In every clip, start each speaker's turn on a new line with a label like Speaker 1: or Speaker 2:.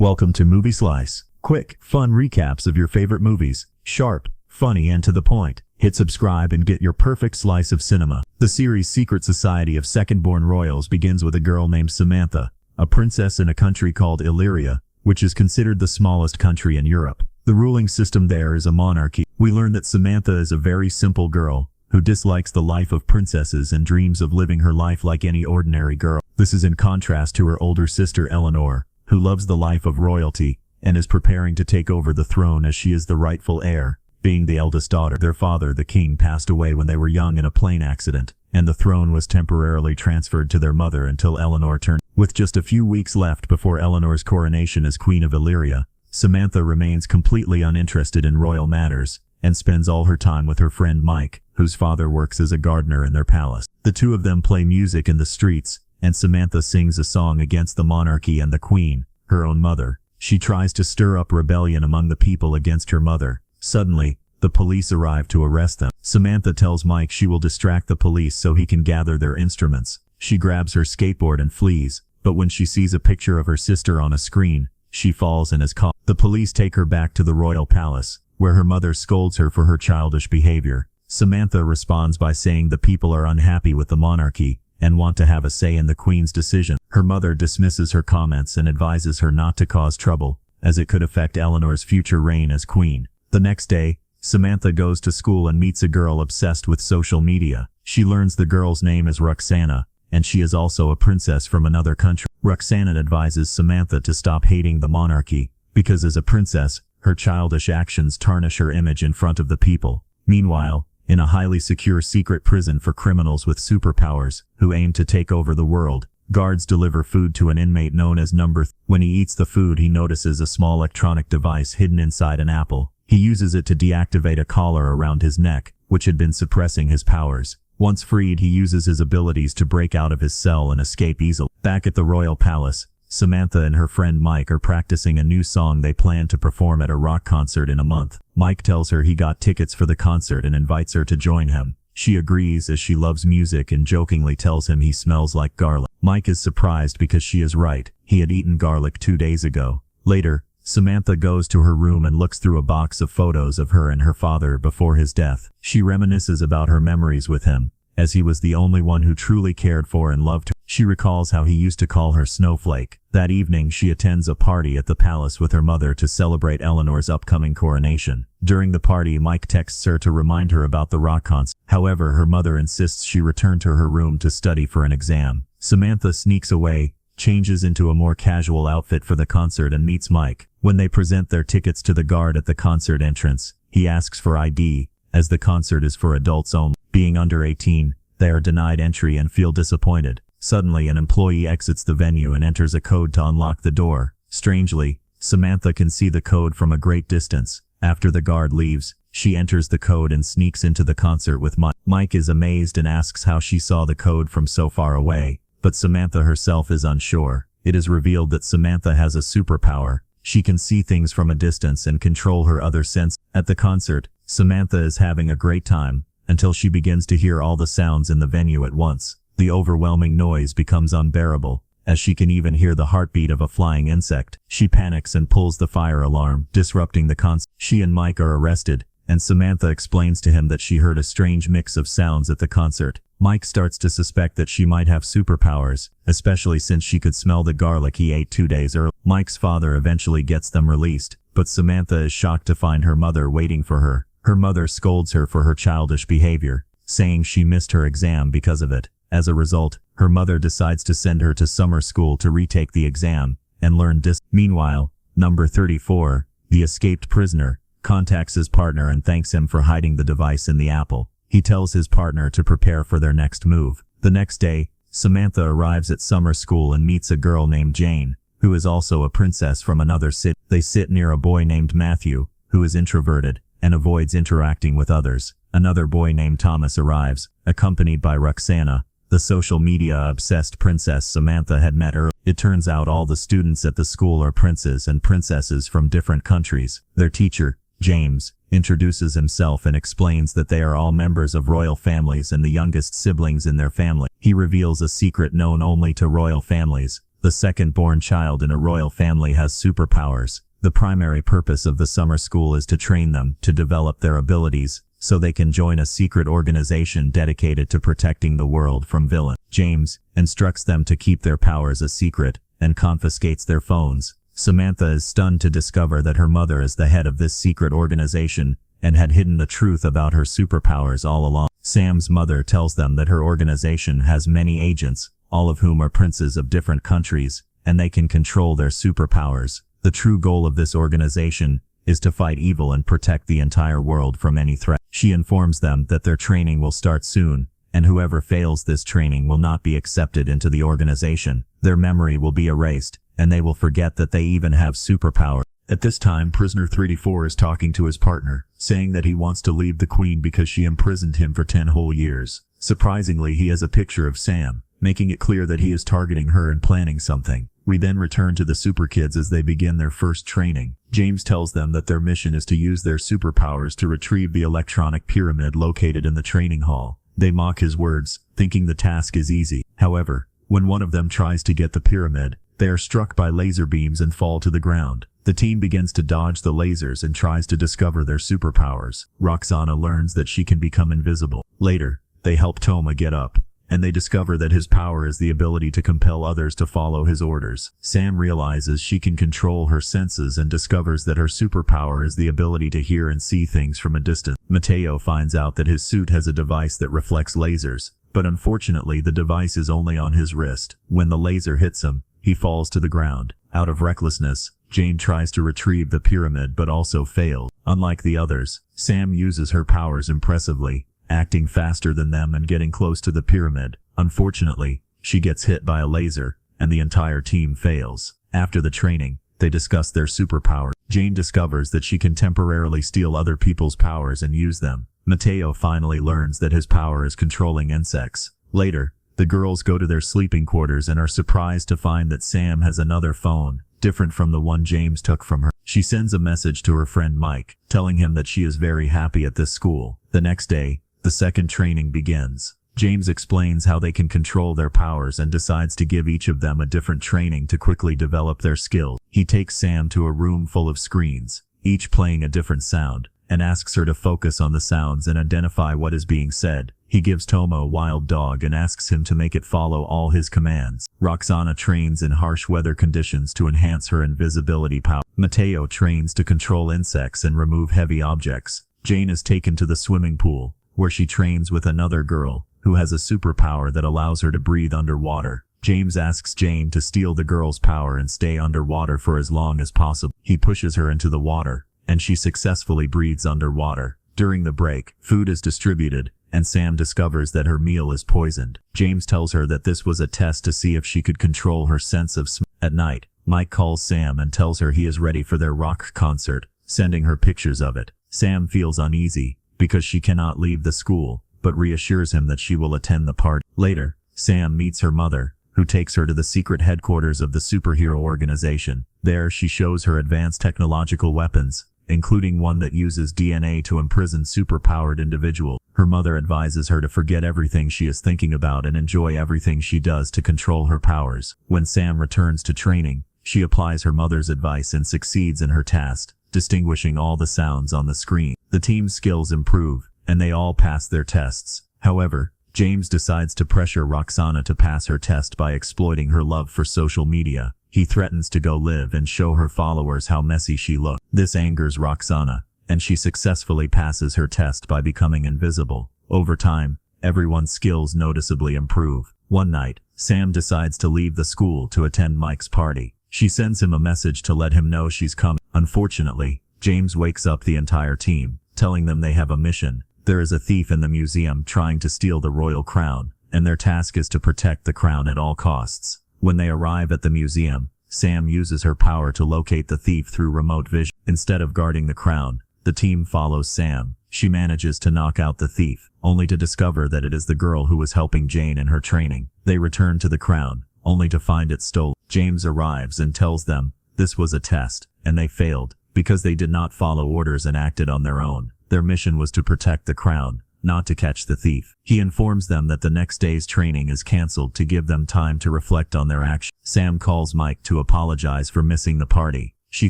Speaker 1: Welcome to Movie Slice. Quick, fun recaps of your favorite movies. Sharp, funny and to the point. Hit subscribe and get your perfect slice of cinema. The series Secret Society of Second-Born Royals begins with a girl named Samantha, a princess in a country called Illyria, which is considered the smallest country in Europe. The ruling system there is a monarchy. We learn that Samantha is a very simple girl who dislikes the life of princesses and dreams of living her life like any ordinary girl. This is in contrast to her older sister Eleanor, who loves the life of royalty and is preparing to take over the throne as she is the rightful heir. Being the eldest daughter, their father, the king, passed away when they were young in a plane accident, and the throne was temporarily transferred to their mother until Eleanor turned. With just a few weeks left before Eleanor's coronation as Queen of Illyria, Samantha remains completely uninterested in royal matters and spends all her time with her friend Mike, whose father works as a gardener in their palace. The two of them play music in the streets, and Samantha sings a song against the monarchy and the queen, her own mother. She tries to stir up rebellion among the people against her mother. Suddenly, the police arrive to arrest them. Samantha tells Mike she will distract the police so he can gather their instruments. She grabs her skateboard and flees, but when she sees a picture of her sister on a screen, she falls and is caught. The police take her back to the royal palace, where her mother scolds her for her childish behavior. Samantha responds by saying the people are unhappy with the monarchy and want to have a say in the queen's decision. Her mother dismisses her comments and advises her not to cause trouble, as it could affect Eleanor's future reign as queen. The next day, Samantha goes to school and meets a girl obsessed with social media. She learns the girl's name is Roxana, and she is also a princess from another country. Roxana advises Samantha to stop hating the monarchy, because as a princess, her childish actions tarnish her image in front of the people. Meanwhile, in a highly secure secret prison for criminals with superpowers who aim to take over the world, guards deliver food to an inmate known as Number 3. When he eats the food, he notices a small electronic device hidden inside an apple. He uses it to deactivate a collar around his neck, which had been suppressing his powers. Once freed, he uses his abilities to break out of his cell and escape easily. Back at the royal palace, Samantha and her friend Mike are practicing a new song they plan to perform at a rock concert in a month. Mike tells her he got tickets for the concert and invites her to join him. She agrees as she loves music and jokingly tells him he smells like garlic. Mike is surprised because she is right. He had eaten garlic 2 days ago. Later, Samantha goes to her room and looks through a box of photos of her and her father before his death. She reminisces about her memories with him, as he was the only one who truly cared for and loved her. She recalls how he used to call her Snowflake. That evening, she attends a party at the palace with her mother to celebrate Eleanor's upcoming coronation. During the party, Mike texts her to remind her about the rock concert. However, her mother insists she return to her room to study for an exam. Samantha sneaks away, changes into a more casual outfit for the concert and meets Mike. When they present their tickets to the guard at the concert entrance, he asks for ID, as the concert is for adults only. Being under 18, they are denied entry and feel disappointed. Suddenly, an employee exits the venue and enters a code to unlock the door. Strangely, Samantha can see the code from a great distance. After the guard leaves, she enters the code and sneaks into the concert with Mike. Mike is amazed and asks how she saw the code from so far away, but Samantha herself is unsure. It is revealed that Samantha has a superpower. She can see things from a distance and control her other senses. At the concert, Samantha is having a great time, until she begins to hear all the sounds in the venue at once. The overwhelming noise becomes unbearable, as she can even hear the heartbeat of a flying insect. She panics and pulls the fire alarm, disrupting the concert. She and Mike are arrested, and Samantha explains to him that she heard a strange mix of sounds at the concert. Mike starts to suspect that she might have superpowers, especially since she could smell the garlic he ate 2 days earlier. Mike's father eventually gets them released, but Samantha is shocked to find her mother waiting for her. Her mother scolds her for her childish behavior, saying she missed her exam because of it. As a result, her mother decides to send her to summer school to retake the exam and learn Meanwhile, Number 34, the escaped prisoner, contacts his partner and thanks him for hiding the device in the apple. He tells his partner to prepare for their next move. The next day, Samantha arrives at summer school and meets a girl named Jane, who is also a princess from another city. They sit near a boy named Matthew, who is introverted and avoids interacting with others. Another boy named Thomas arrives, accompanied by Roxana, the social media-obsessed princess Samantha had met earlier. It turns out all the students at the school are princes and princesses from different countries. Their teacher, James, introduces himself and explains that they are all members of royal families and the youngest siblings in their family. He reveals a secret known only to royal families, The second-born child in a royal family has superpowers. The primary purpose of the summer school is to train them to develop their abilities so they can join a secret organization dedicated to protecting the world from villains. James instructs them to keep their powers a secret and confiscates their phones. Samantha is stunned to discover that her mother is the head of this secret organization and had hidden the truth about her superpowers all along. Sam's mother tells them that her organization has many agents, all of whom are princes of different countries, and they can control their superpowers. The true goal of this organization is to fight evil and protect the entire world from any threat. She informs them that their training will start soon, and whoever fails this training will not be accepted into the organization. Their memory will be erased, and they will forget that they even have superpowers. At this time, prisoner 3D4 is talking to his partner, saying that he wants to leave the queen because she imprisoned him for 10 whole years. Surprisingly, he has a picture of Sam, making it clear that he is targeting her and planning something. We then return to the Super Kids as they begin their first training. James tells them that their mission is to use their superpowers to retrieve the electronic pyramid located in the training hall. They mock his words, thinking the task is easy. However, when one of them tries to get the pyramid, they are struck by laser beams and fall to the ground. The team begins to dodge the lasers and tries to discover their superpowers. Roxana learns that she can become invisible. Later, they help Toma get up, and they discover that his power is the ability to compel others to follow his orders. Sam realizes she can control her senses and discovers that her superpower is the ability to hear and see things from a distance. Mateo finds out that his suit has a device that reflects lasers, but unfortunately the device is only on his wrist. When the laser hits him, he falls to the ground. Out of recklessness, Jane tries to retrieve the pyramid but also fails. Unlike the others, Sam uses her powers impressively, acting faster than them and getting close to the pyramid. Unfortunately, she gets hit by a laser, and the entire team fails. After the training, they discuss their superpowers. Jane discovers that she can temporarily steal other people's powers and use them. Mateo finally learns that his power is controlling insects. Later, the girls go to their sleeping quarters and are surprised to find that Sam has another phone, different from the one James took from her. She sends a message to her friend Mike, telling him that she is very happy at this school. The next day, the second training begins. James explains how they can control their powers and decides to give each of them a different training to quickly develop their skills. He takes Sam to a room full of screens, each playing a different sound, and asks her to focus on the sounds and identify what is being said. He gives Toma a wild dog and asks him to make it follow all his commands. Roxana trains in harsh weather conditions to enhance her invisibility power. Mateo trains to control insects and remove heavy objects. Jane is taken to the swimming pool, where she trains with another girl, who has a superpower that allows her to breathe underwater. James asks Jane to steal the girl's power and stay underwater for as long as possible. He pushes her into the water, and she successfully breathes underwater. During the break, food is distributed, and Sam discovers that her meal is poisoned. James tells her that this was a test to see if she could control her sense of smell. At night, Mike calls Sam and tells her he is ready for their rock concert, sending her pictures of it. Sam feels uneasy, because she cannot leave the school, but reassures him that she will attend the party. Later, Sam meets her mother, who takes her to the secret headquarters of the superhero organization. There, she shows her advanced technological weapons, including one that uses DNA to imprison superpowered individuals. Her mother advises her to forget everything she is thinking about and enjoy everything she does to control her powers. When Sam returns to training, she applies her mother's advice and succeeds in her task, distinguishing all the sounds on the screen. The team's skills improve, and they all pass their tests. However, James decides to pressure Roxana to pass her test by exploiting her love for social media. He threatens to go live and show her followers how messy she looks. This angers Roxana, and she successfully passes her test by becoming invisible. Over time, everyone's skills noticeably improve. One night, Sam decides to leave the school to attend Mike's party. She sends him a message to let him know she's coming. Unfortunately, James wakes up the entire team, telling them they have a mission. There is a thief in the museum trying to steal the royal crown, and their task is to protect the crown at all costs. When they arrive at the museum, Sam uses her power to locate the thief through remote vision. Instead of guarding the crown, the team follows Sam. She manages to knock out the thief, only to discover that it is the girl who was helping Jane in her training. They return to the crown, only to find it stolen. James arrives and tells them this was a test, and they failed, because they did not follow orders and acted on their own. Their mission was to protect the crown. not to catch the thief. He informs them that the next day's training is cancelled to give them time to reflect on their actions. Sam calls Mike to apologize for missing the party. She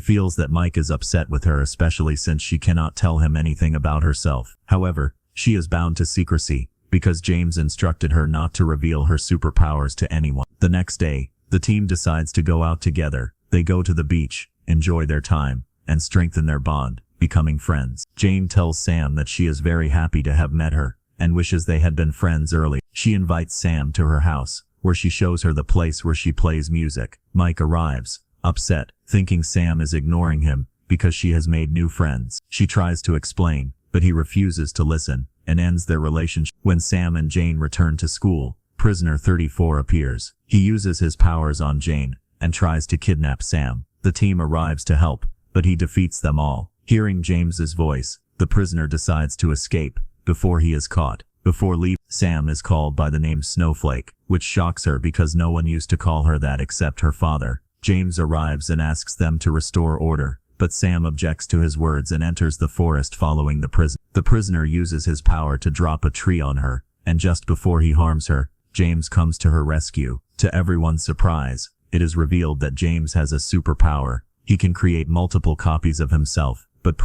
Speaker 1: feels that Mike is upset with her, especially since she cannot tell him anything about herself. However, she is bound to secrecy, because James instructed her not to reveal her superpowers to anyone. The next day, the team decides to go out together. They go to the beach, enjoy their time, and strengthen their bond, becoming friends. Jane tells Sam that she is very happy to have met her, and wishes they had been friends early. She invites Sam to her house, where she shows her the place where she plays music. Mike arrives, upset, thinking Sam is ignoring him, because she has made new friends. She tries to explain, but he refuses to listen, and ends their relationship. When Sam and Jane return to school, Prisoner 34 appears. He uses his powers on Jane, and tries to kidnap Sam. The team arrives to help, but he defeats them all. Hearing James's voice, the prisoner decides to escape, before he is caught. Before leaving, Sam is called by the name Snowflake, which shocks her because no one used to call her that except her father. James arrives and asks them to restore order, but Sam objects to his words and enters the forest following the prison. The prisoner uses his power to drop a tree on her, and just before he harms her, James comes to her rescue. To everyone's surprise, it is revealed that James has a superpower. He can create multiple copies of himself, but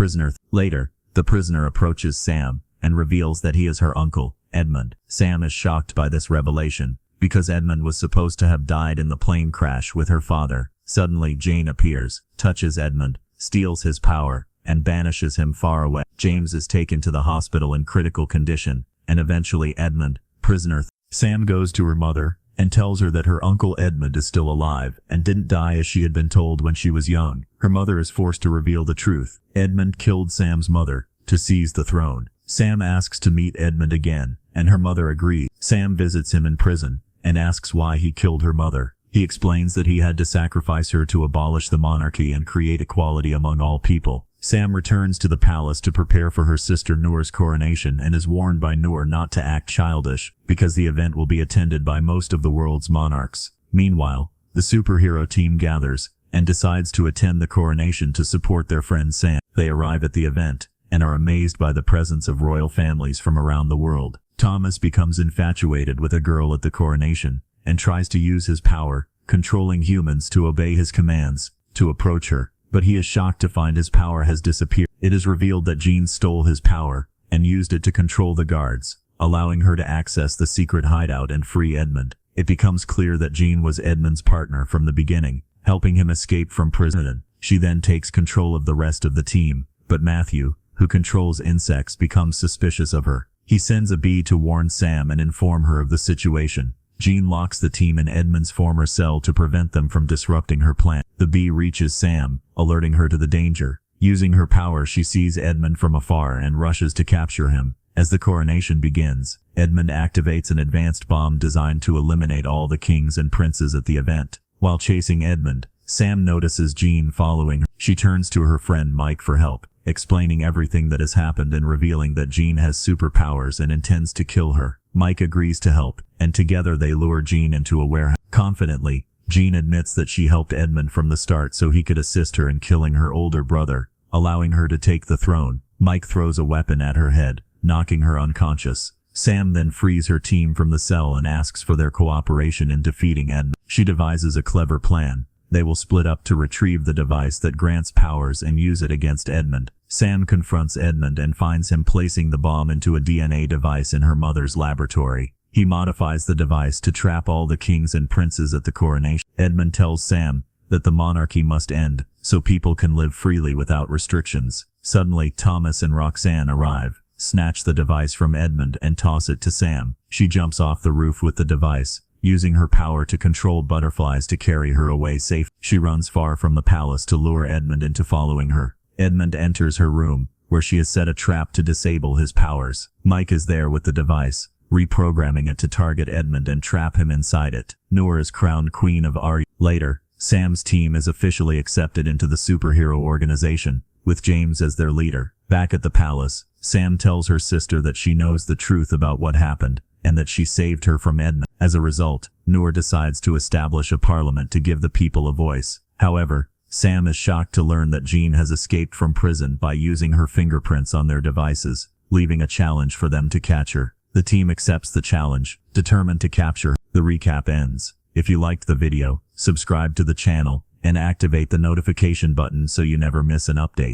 Speaker 1: later, the prisoner approaches Sam, and reveals that he is her uncle, Edmund. Sam is shocked by this revelation, because Edmund was supposed to have died in the plane crash with her father. Suddenly Jane appears, touches Edmund, steals his power, and banishes him far away. James is taken to the hospital in critical condition, and eventually Edmund, Sam goes to her mother, and tells her that her uncle Edmund is still alive, and didn't die as she had been told when she was young. Her mother is forced to reveal the truth. Edmund killed Sam's mother, to seize the throne. Sam asks to meet Edmund again, and her mother agrees. Sam visits him in prison, and asks why he killed her mother. He explains that he had to sacrifice her to abolish the monarchy and create equality among all people. Sam returns to the palace to prepare for her sister Noor's coronation and is warned by Noor not to act childish, because the event will be attended by most of the world's monarchs. Meanwhile, the superhero team gathers, and decides to attend the coronation to support their friend Sam. They arrive at the event, and are amazed by the presence of royal families from around the world. Thomas becomes infatuated with a girl at the coronation, and tries to use his power, controlling humans to obey his commands, to approach her. But he is shocked to find his power has disappeared. It is revealed that Jean stole his power, and used it to control the guards, allowing her to access the secret hideout and free Edmund. It becomes clear that Jean was Edmund's partner from the beginning, helping him escape from prison. She then takes control of the rest of the team, but Matthew, who controls insects, becomes suspicious of her. He sends a bee to warn Sam and inform her of the situation. Jean locks the team in Edmund's former cell to prevent them from disrupting her plan. The bee reaches Sam, alerting her to the danger. Using her power, she sees Edmund from afar and rushes to capture him. As the coronation begins, Edmund activates an advanced bomb designed to eliminate all the kings and princes at the event. While chasing Edmund, Sam notices Jean following her. She turns to her friend Mike for help, explaining everything that has happened and revealing that Jean has superpowers and intends to kill her. Mike agrees to help, and together they lure Jean into a warehouse. Confidently, Jean admits that she helped Edmund from the start so he could assist her in killing her older brother, allowing her to take the throne. Mike throws a weapon at her head, knocking her unconscious. Sam then frees her team from the cell and asks for their cooperation in defeating Edmund. She devises a clever plan. They will split up to retrieve the device that grants powers and use it against Edmund. Sam confronts Edmund and finds him placing the bomb into a DNA device in her mother's laboratory. He modifies the device to trap all the kings and princes at the coronation. Edmund tells Sam that the monarchy must end, so people can live freely without restrictions. Suddenly, Thomas and Roxanne arrive, snatch the device from Edmund and toss it to Sam. She jumps off the roof with the device, using her power to control butterflies to carry her away safe. She runs far from the palace to lure Edmund into following her. Edmund enters her room, where she has set a trap to disable his powers. Mike is there with the device, reprogramming it to target Edmund and trap him inside it. Noor is crowned Queen of Arya. Later, Sam's team is officially accepted into the superhero organization, with James as their leader. Back at the palace, Sam tells her sister that she knows the truth about what happened, and that she saved her from Edmund. As a result, Noor decides to establish a parliament to give the people a voice. However, Sam is shocked to learn that Jean has escaped from prison by using her fingerprints on their devices. leaving a challenge for them to catch her. The team accepts the challenge, determined to capture. The recap ends. If you liked the video, subscribe to the channel and activate the notification button so you never miss an update.